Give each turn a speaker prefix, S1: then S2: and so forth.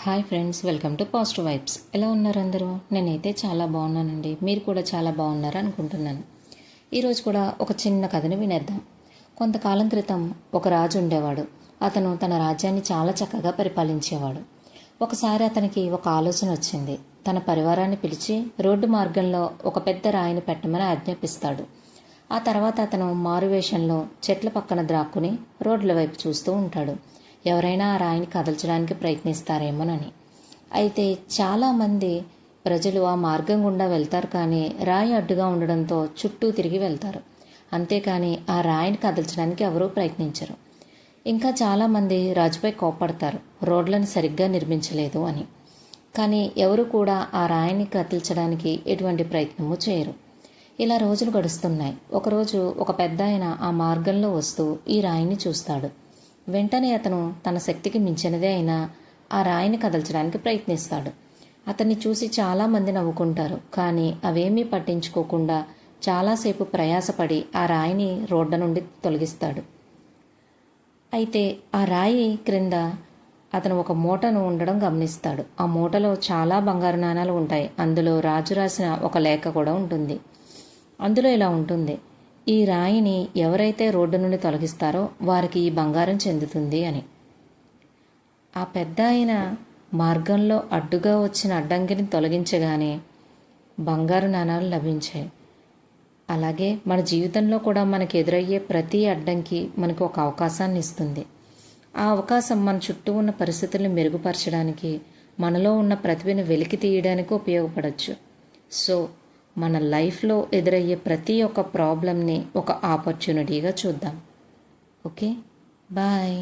S1: Hi friends, welcome to positive vibes. ఎలా ఉన్నారు అందరూ? నేనైతే చాలా బాగున్నానండి. మీరు కూడా చాలా బాగున్నారు అనుకుంటున్నాను. ఈరోజు కూడా ఒక చిన్న కథని వినేద్దాం. కొంతకాలం క్రితం ఒక రాజు ఉండేవాడు. అతను తన రాజ్యాన్ని చాలా చక్కగా పరిపాలించేవాడు. ఒకసారి అతనికి ఒక ఆలోచన వచ్చింది. తన పరివారాన్ని పిలిచి రోడ్డు మార్గంలో ఒక పెద్ద రాయిని పెట్టమని ఆజ్ఞాపిస్తాడు. ఆ తర్వాత అతను మారువేషంలో చెట్ల పక్కన ద్రాక్కుని రోడ్ల వైపు చూస్తూ ఉంటాడు. ఎవరైనా ఆ రాయిని కదల్చడానికి ప్రయత్నిస్తారేమోనని. అయితే చాలామంది ప్రజలు ఆ మార్గం గుండా వెళ్తారు, కానీ రాయి అడ్డుగా ఉండడంతో చుట్టూ తిరిగి వెళ్తారు. అంతేకాని ఆ రాయిని కదల్చడానికి ఎవరూ ప్రయత్నించరు. ఇంకా చాలామంది రాజుపై కోప్పడతారు, రోడ్లను సరిగ్గా నిర్మించలేదు అని. కానీ ఎవరు కూడా ఆ రాయిని కదిల్చడానికి ఎటువంటి ప్రయత్నము చేయరు. ఇలా రోజులు గడుస్తున్నాయి. ఒకరోజు ఒక పెద్దాయన ఆ మార్గంలో వస్తూ ఈ రాయిని చూస్తాడు. వెంటనే అతను తన శక్తికి మించినదే అయినా ఆ రాయిని కదల్చడానికి ప్రయత్నిస్తాడు. అతన్ని చూసి చాలామంది నవ్వుకుంటారు, కానీ అవేమీ పట్టించుకోకుండా చాలాసేపు ప్రయాసపడి ఆ రాయిని రోడ్డు నుండి తొలగిస్తాడు. అయితే ఆ రాయి క్రింద అతను ఒక మూటను ఉండడం గమనిస్తాడు. ఆ మూటలో చాలా బంగారు నాణాలు ఉంటాయి. అందులో రాజు రాసిన ఒక లేఖ కూడా ఉంటుంది. అందులో ఇలా ఉంటుంది: ఈ రాయిని ఎవరైతే రోడ్డు నుండి తొలగిస్తారో వారికి ఈ బంగారం చెందుతుంది అని. ఆ పెద్ద ఆయన మార్గంలో అడ్డుగా వచ్చిన అడ్డంకిని తొలగించగానే బంగారు నాణాలు లభించాయి. అలాగే మన జీవితంలో కూడా మనకు ఎదురయ్యే ప్రతి అడ్డంకి మనకు ఒక అవకాశాన్ని ఇస్తుంది. ఆ అవకాశం మన చుట్టూ ఉన్న పరిస్థితులను మెరుగుపరచడానికి, మనలో ఉన్న ప్రతిభను వెలికి తీయడానికి ఉపయోగపడవచ్చు. సో మన లైఫ్లో ఎదురయ్యే ప్రతి ఒక్క ప్రాబ్లమ్ని ఒక ఆపర్చునిటీగా చూద్దాం. Okay, bye.